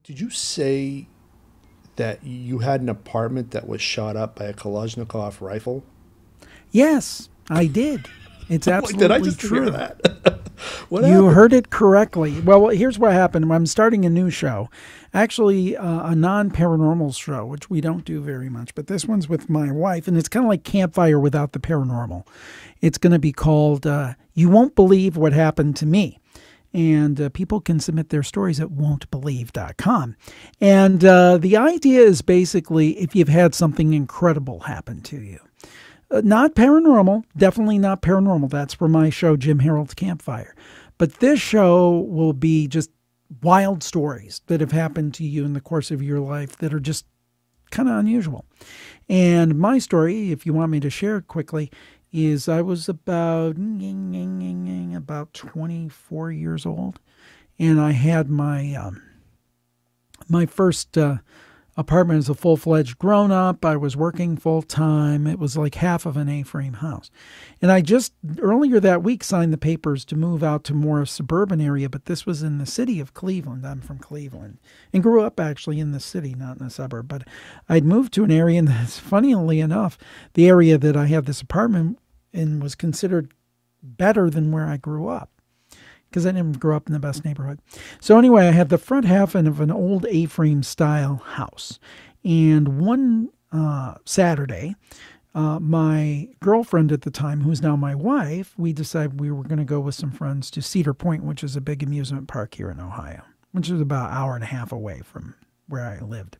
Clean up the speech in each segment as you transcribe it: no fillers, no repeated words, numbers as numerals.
Did you say that you had an apartment that was shot up by a Kalashnikov rifle? Yes, I did. It's absolutely Did I just true. hear that? What You happened? heard it correctly. Well, here's what happened. I'm starting a new show, actually a non-paranormal show, which we don't do very much. But this one's with my wife, and it's kind of like Campfire without the paranormal. It's going to be called You Won't Believe What Happened to Me. And people can submit their stories at won'tbelieve.com. And the idea is basically if you've had something incredible happen to you. Not paranormal, definitely not paranormal. That's for my show, Jim Harold's Campfire. But this show will be just wild stories that have happened to you in the course of your life that are just kind of unusual. And my story, if you want me to share it quickly, is I was about 24 years old, and I had my my first apartment as a full-fledged grown-up. I was working full-time. It was like half of an A-frame house. And I just, earlier that week, signed the papers to move out to more a suburban area, but this was in the city of Cleveland. I'm from Cleveland and grew up actually in the city, not in a suburb. But I'd moved to an area, and funnily enough, the area that I had this apartment in was considered better than where I grew up, because I didn't grow up in the best neighborhood. So anyway, I had the front half of an old A-frame style house. And one Saturday, my girlfriend at the time, who's now my wife, we decided we were going to go with some friends to Cedar Point, which is a big amusement park here in Ohio, which is about an hour and a half away from where I lived.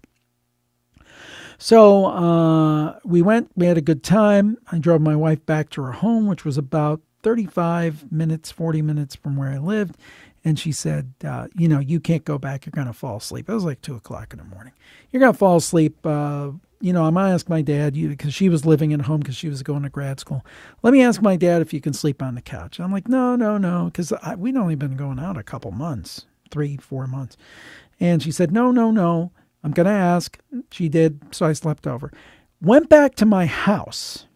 So we went, we had a good time. I drove my wife back to her home, which was about 35 minutes, 40 minutes from where I lived. And she said, you can't go back. You're going to fall asleep. It was like 2 o'clock in the morning. You're going to fall asleep. I'm going to ask my dad, because she was living at home because she was going to grad school. Let me ask my dad if you can sleep on the couch. I'm like, no, because we'd only been going out a couple months, 3-4 months. And she said, no, I'm going to ask. She did. So I slept over. Went back to my house.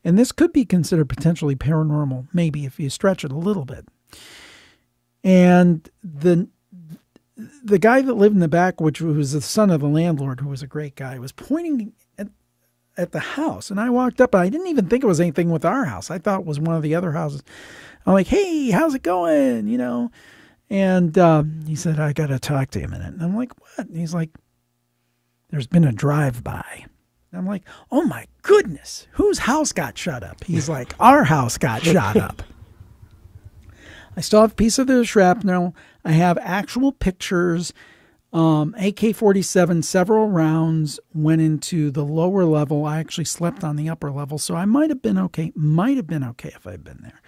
And this could be considered potentially paranormal, maybe if you stretch it a little bit. And the guy that lived in the back, which was the son of the landlord, who was a great guy, was pointing at the house. And I walked up, and I didn't even think it was anything with our house. I thought it was one of the other houses. I'm like, hey, how's it going? And he said, I got to talk to you a minute. And I'm like, what? And he's like, there's been a drive-by. I'm like, oh my goodness, whose house got shut up? He's like, our house got shot up. I still have a piece of the shrapnel. I have actual pictures. AK-47, several rounds went into the lower level. I actually slept on the upper level, so I might have been okay. Might have been okay if I'd been there.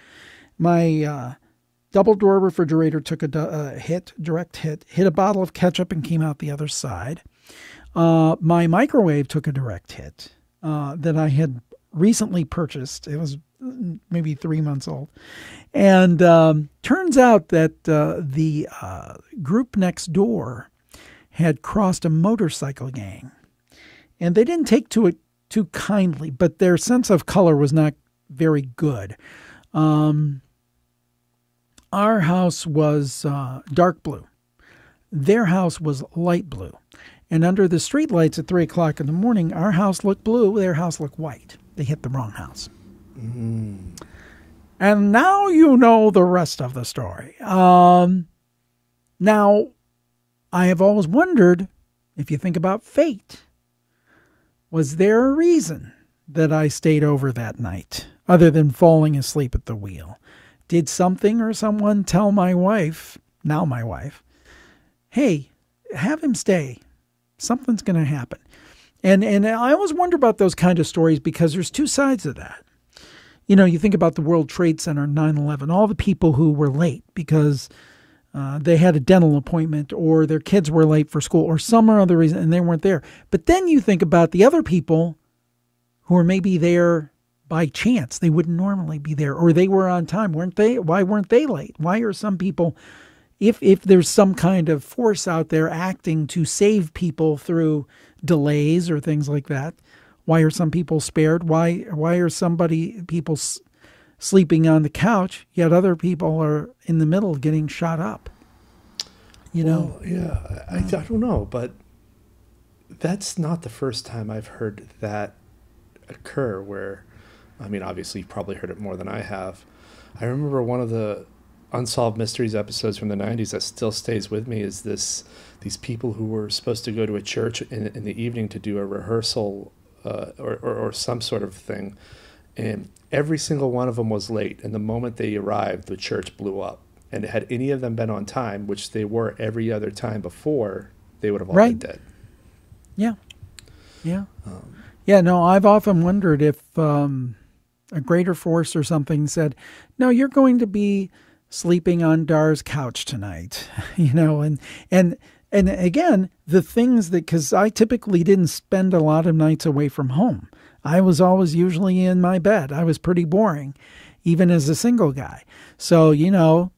My double door refrigerator took a direct hit, hit a bottle of ketchup and came out the other side. My microwave took a direct hit that I had recently purchased. It was maybe 3 months old. And turns out that the group next door had crossed a motorcycle gang. And they didn't take to it too kindly, but their sense of color was not very good. Our house was dark blue. Their house was light blue. And under the streetlights at 3 o'clock in the morning, our house looked blue, their house looked white. They hit the wrong house. Mm. And now you know the rest of the story. Now, I have always wondered, if you think about fate, was there a reason that I stayed over that night, other than falling asleep at the wheel? Did something or someone tell my wife, now my wife, hey, have him stay. Something's going to happen. And I always wonder about those kind of stories because there's two sides of that. You think about the World Trade Center, 9/11, all the people who were late because they had a dental appointment or their kids were late for school or some other reason and they weren't there. But then you think about the other people who are maybe there by chance. They wouldn't normally be there, or they were on time, weren't they? Why weren't they late? Why are some people... If there's some kind of force out there acting to save people through delays or things like that, why are some people spared? Why are people sleeping on the couch, yet other people are in the middle getting shot up? You know? Well, yeah, I don't know, but that's not the first time I've heard that occur where, I mean, obviously you've probably heard it more than I have. I remember one of the Unsolved Mysteries episodes from the 90s that still stays with me is these people who were supposed to go to a church in the evening to do a rehearsal or some sort of thing. And every single one of them was late. And the moment they arrived, the church blew up. And had any of them been on time, which they were every other time before, they would have all been dead. Yeah. Yeah. Yeah, no, I've often wondered if a greater force or something said, no, you're going to be sleeping on Dar's couch tonight, you know, and again, the things that, because I typically didn't spend a lot of nights away from home. I was always usually in my bed. I was pretty boring, even as a single guy. So, you know,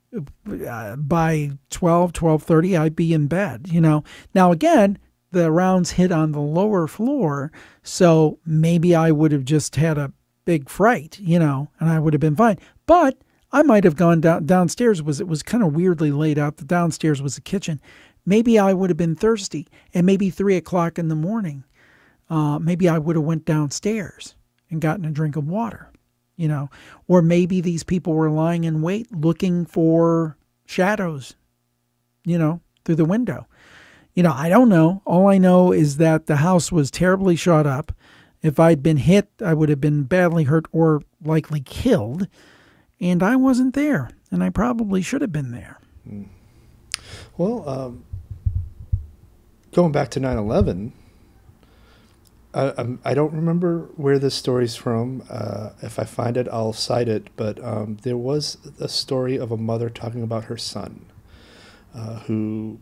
by 12:30, I'd be in bed, you know. Now, again, the rounds hit on the lower floor, so maybe I would have just had a big fright, you know, and I would have been fine. But I might have gone downstairs. It was kind of weirdly laid out. The downstairs was the kitchen. Maybe I would have been thirsty, and maybe 3 o'clock in the morning, maybe I would have went downstairs and gotten a drink of water, you know, or maybe these people were lying in wait looking for shadows, you know, through the window. You know, I don't know. All I know is that the house was terribly shot up. If I'd been hit, I would have been badly hurt or likely killed. And I wasn't there. And I probably should have been there. Well, going back to 9/11, I don't remember where this story's from. If I find it, I'll cite it. But there was a story of a mother talking about her son, who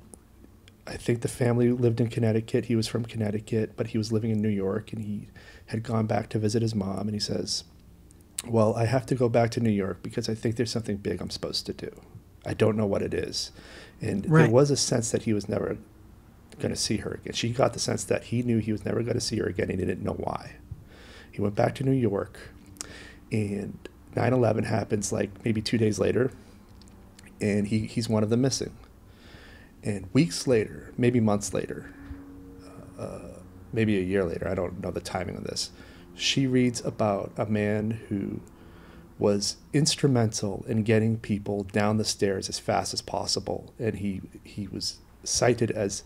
I think the family lived in Connecticut. He was from Connecticut, but he was living in New York, and he had gone back to visit his mom. And he says, well, I have to go back to New York because I think there's something big I'm supposed to do. I don't know what it is. And there was a sense that he was never going to see her again. She got the sense that he knew he was never going to see her again, and he didn't know why. He went back to New York, and 9/11 happens like maybe 2 days later, and he's one of the missing. And weeks later, maybe months later, maybe a year later, I don't know the timing of this, she reads about a man who was instrumental in getting people down the stairs as fast as possible. And he was cited as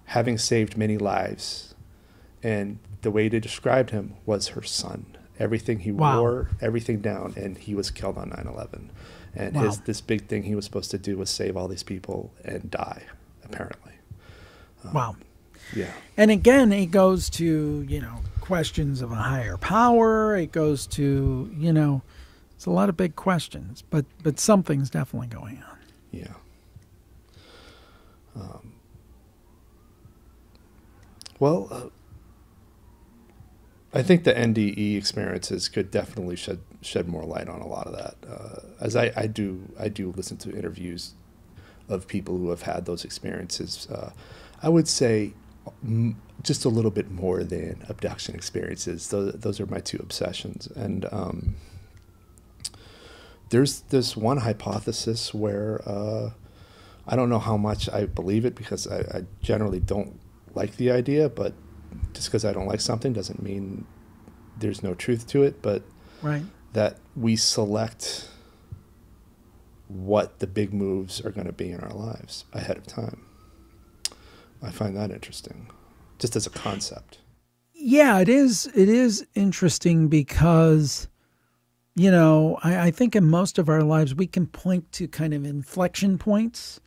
having saved many lives. And the way they described him was her son. Everything he wore, everything down, and he was killed on 9/11. And this big thing he was supposed to do was save all these people and die, apparently. Wow. Yeah. And again, it goes to, you know, questions of a higher power. It goes to, you know, it's a lot of big questions, but something's definitely going on. Yeah. Well, I think the NDE experiences could definitely shed more light on a lot of that. As I do listen to interviews of people who have had those experiences. I would say just a little bit more than abduction experiences. Those are my two obsessions. And there's this one hypothesis where I don't know how much I believe it, because I generally don't like the idea, but just because I don't like something doesn't mean there's no truth to it. But that we select what the big moves are going to be in our lives ahead of time. I find that interesting, just as a concept. Yeah, it is. It is interesting because, you know, I think in most of our lives we can point to kind of inflection points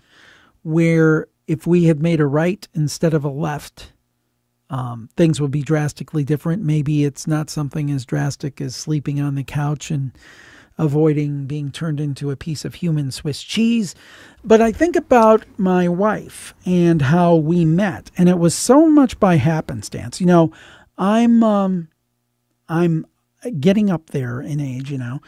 where if we had made a right instead of a left, things would be drastically different. Maybe it's not something as drastic as sleeping on the couch and avoiding being turned into a piece of human Swiss cheese. But I think about my wife and how we met, and it was so much by happenstance. You know, I'm getting up there in age, you know,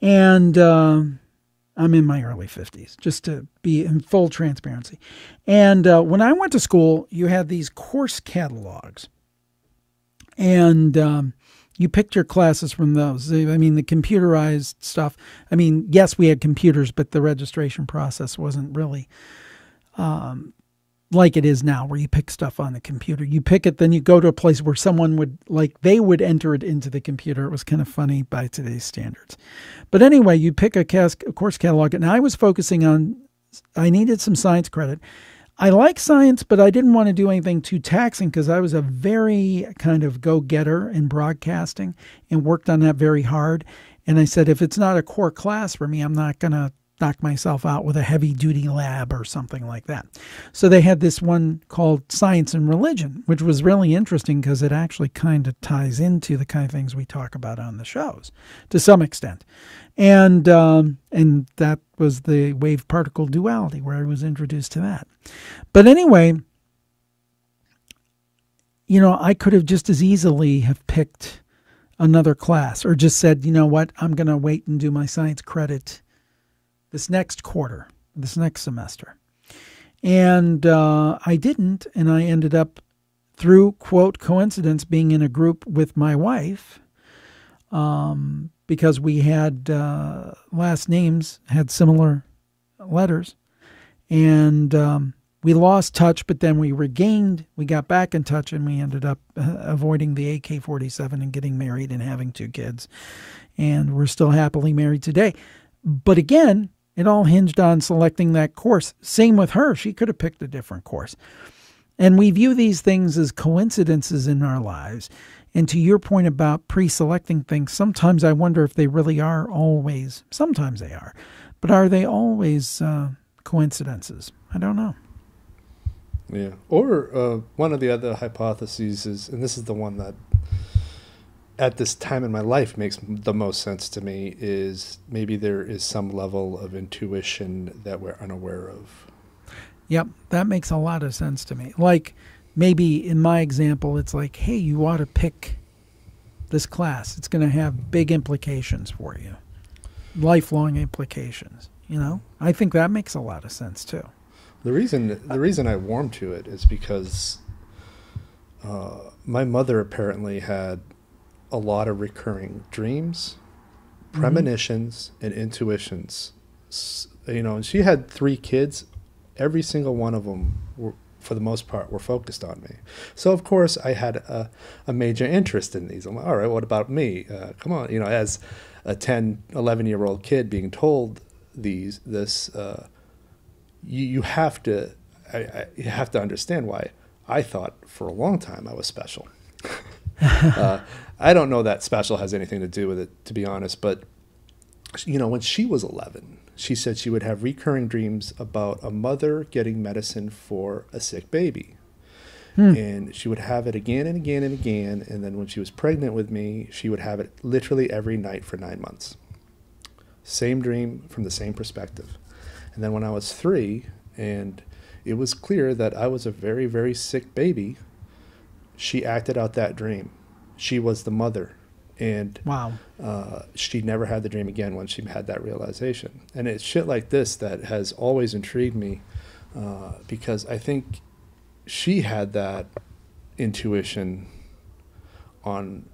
and I'm in my early 50s, just to be in full transparency. And when I went to school, you had these course catalogs, and you picked your classes from those. I mean, the computerized stuff. I mean, yes, we had computers, but the registration process wasn't really like it is now, where you pick stuff on the computer. You pick it, then you go to a place where someone would, like, they would enter it into the computer. It was kind of funny by today's standards. But anyway, you pick a course catalog. And I was focusing on, I needed some science credit. I like science, but I didn't want to do anything too taxing because I was a very kind of go-getter in broadcasting and worked on that very hard. And I said, if it's not a core class for me, I'm not going to knock myself out with a heavy-duty lab or something like that. So they had this one called Science and Religion, which was really interesting because it actually kind of ties into the kind of things we talk about on the shows to some extent. And that was the wave-particle duality, where I was introduced to that. But anyway, I could have just as easily have picked another class or just said, you know what, I'm going to wait and do my science credit this next quarter, this next semester. And I didn't, and I ended up, through, quote, coincidence, being in a group with my wife, because we had last names, had similar letters, and we lost touch, but then we got back in touch, and we ended up avoiding the AK-47 and getting married and having 2 kids. And we're still happily married today. But again, it all hinged on selecting that course. Same with her. She could have picked a different course. And we view these things as coincidences in our lives. And to your point about pre-selecting things, sometimes I wonder if they really are always, sometimes they are, but are they always coincidences? I don't know. Yeah. Or one of the other hypotheses is, and this is the one that at this time in my life makes the most sense to me, is maybe there is some level of intuition that we're unaware of. Yep, that makes a lot of sense to me. Like, maybe in my example, it's like, hey, you ought to pick this class. It's going to have big implications for you, lifelong implications. I think that makes a lot of sense too. The reason I warmed to it is because my mother apparently had a lot of recurring dreams, premonitions, and intuitions. And she had 3 kids. Every single one of them, for the most part, were focused on me. So, of course, I had a major interest in these. I'm like, all right, what about me? Come on. As a 10, 11-year-old kid being told you have to understand why I thought for a long time I was special. I don't know that special has anything to do with it, to be honest, but when she was 11, she said she would have recurring dreams about a mother getting medicine for a sick baby. And she would have it again and again and again, and then when she was pregnant with me, she would have it literally every night for 9 months. Same dream from the same perspective. And then when I was 3, and it was clear that I was a very, very sick baby, she acted out that dream. She was the mother. And wow. She never had the dream again when she had that realization. And it's shit like this that has always intrigued me, because I think she had that intuition on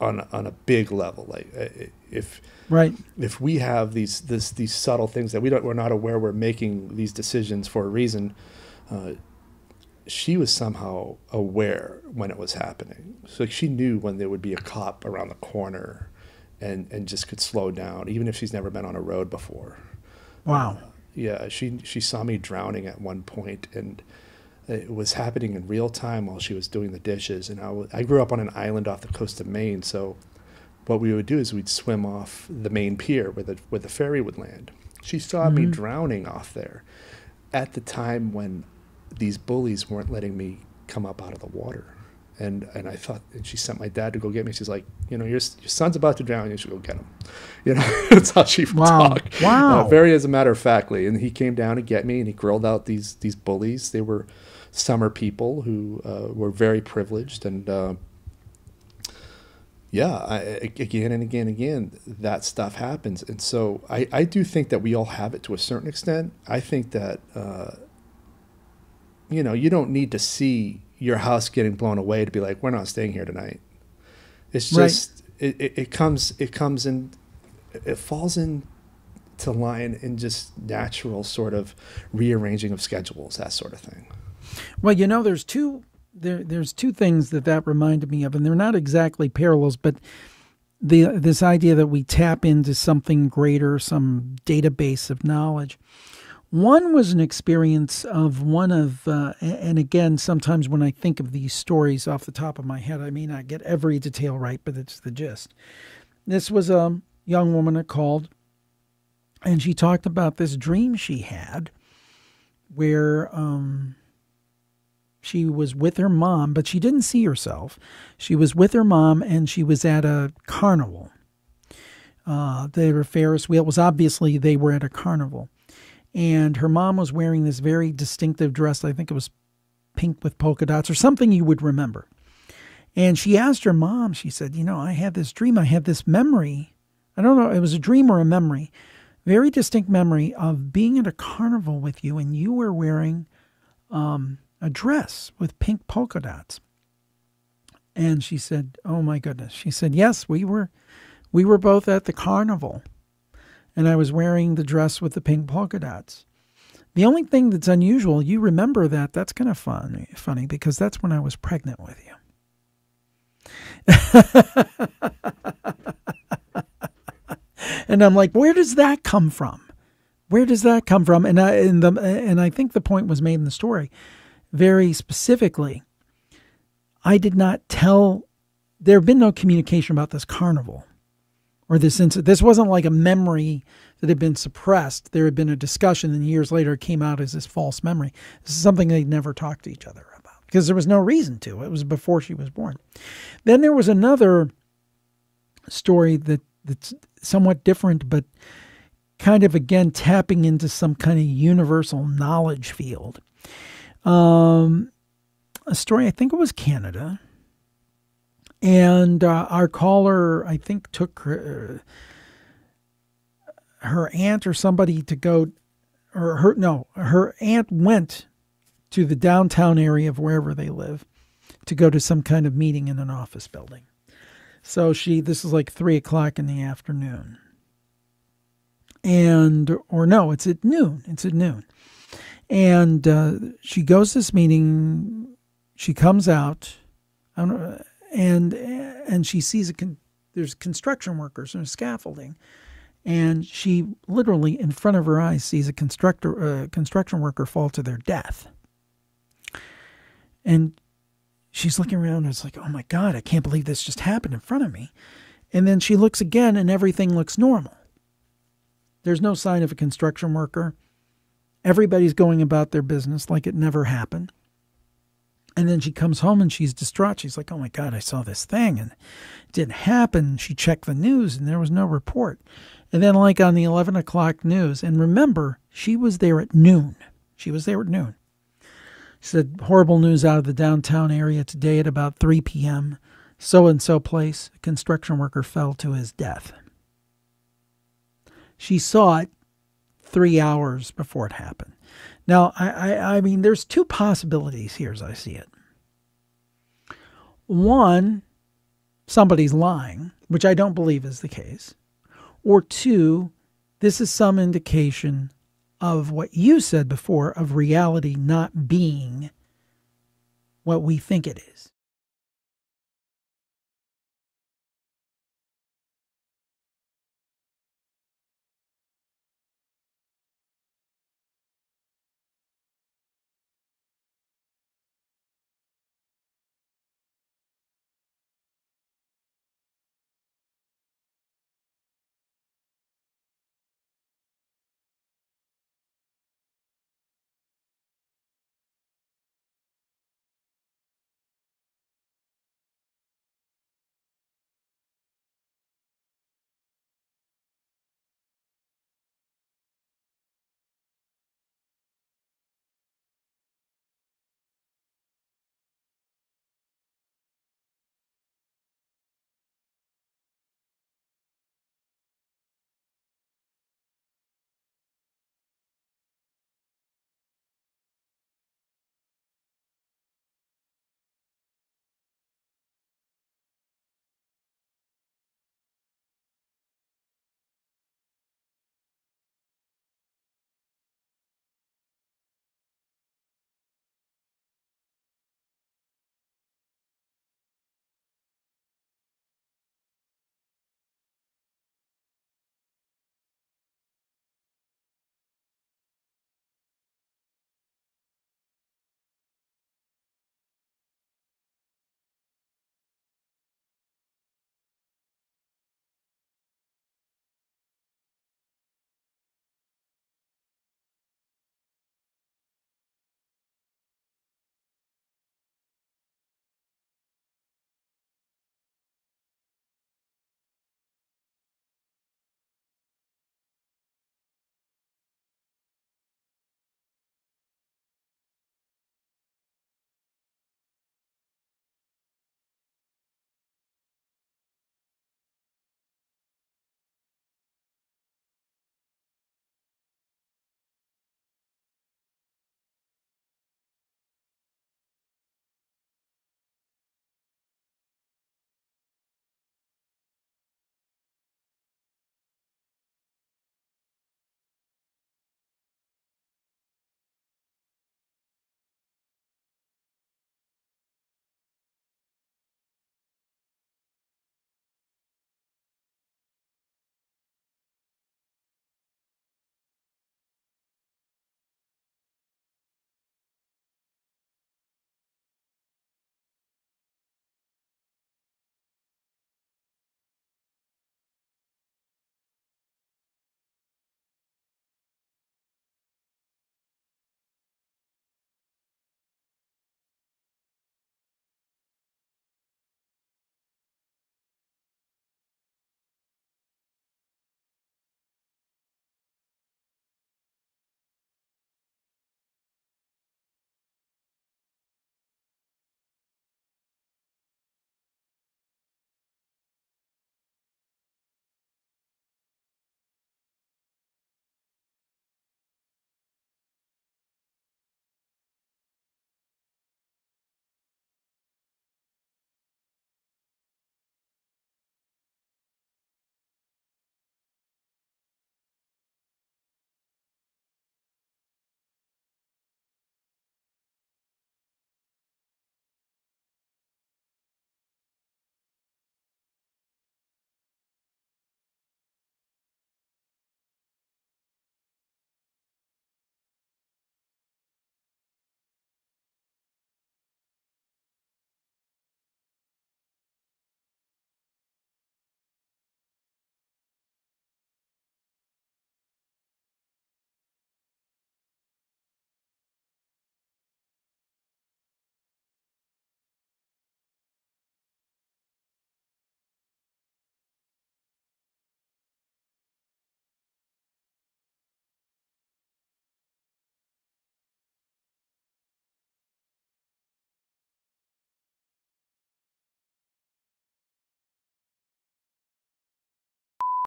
a big level. Like if we have these subtle things that we're not aware we're making these decisions for a reason, she was somehow aware when it was happening. So she knew when there would be a cop around the corner, and just could slow down, even if she's never been on a road before. Wow. Yeah, she saw me drowning at one point, and it was happening in real time while she was doing the dishes. And I grew up on an island off the coast of Maine, so what we would do is we'd swim off the Maine pier where the ferry would land. She saw me drowning off there at the time when these bullies weren't letting me come up out of the water. And I thought, and she sent my dad to go get me. She's like, your son's about to drown. You should go get him. That's how she would talk. Wow. Very as a matter of factly. And he came down to get me, and he grilled out these bullies. They were summer people who were very privileged. And again and again and again, that stuff happens. And so I do think that we all have it to a certain extent. I think that, you don't need to see your house getting blown away to be like, we're not staying here tonight. It's just, it comes in, it falls in to line in just natural sort of rearranging of schedules, that sort of thing. Well, there's two things that reminded me of, and they're not exactly parallels, but this idea that we tap into something greater, some database of knowledge. One was an experience of and again, sometimes when I think of these stories off the top of my head, I may not get every detail right, but it's the gist. This was a young woman that called, and she talked about this dream she had where she was with her mom, but she didn't see herself. She was with her mom, and she was at a carnival. They were Ferris wheel. It was obviously they were at a carnival. And her mom was wearing this very distinctive dress. I think it was pink with polka dots or something you would remember. And she asked her mom, she said, I had this dream. I had this memory. I don't know, it was a dream or a memory. Very distinct memory of being at a carnival with you, and you were wearing a dress with pink polka dots. And she said, oh my goodness. She said, yes, we were both at the carnival. And I was wearing the dress with the pink polka dots. The only thing that's unusual, you remember that, that's kind of funny because that's when I was pregnant with you. And I'm like, where does that come from? Where does that come from? And I think the point was made in the story very specifically. I did not tell, there had been no communication about this carnival. Or this incident. This wasn't like a memory that had been suppressed. There had been a discussion, and years later it came out as this false memory. This is something they'd never talked to each other about because there was no reason to. It was before she was born. Then there was another story that's somewhat different, but kind of, again, tapping into some kind of universal knowledge field. A story, I think it was Canada. And our caller, I think, took her aunt or somebody to go, her aunt went to the downtown area of wherever they live to go to some kind of meeting in an office building. So this is like 3:00 in the afternoon. It's at noon. And she goes to this meeting, she comes out, I don't know, and she sees there's construction workers and scaffolding, and she literally in front of her eyes sees a construction worker fall to their death. And she's looking around and it's like, oh my God, I can't believe this just happened in front of me. And then she looks again and everything looks normal. There's no sign of a construction worker. Everybody's going about their business like it never happened. And then she comes home and she's distraught. She's like, oh my God, I saw this thing and it didn't happen. She checked the news and there was no report. And then like on the 11 o'clock news, and remember, she was there at noon. She said, horrible news out of the downtown area today at about 3 p.m. So-and-so place, a construction worker fell to his death. She saw it 3 hours before it happened. Now, I mean, there's two possibilities here as I see it. One, somebody's lying, which I don't believe is the case. Or two, this is some indication of what you said before, of reality not being what we think it is.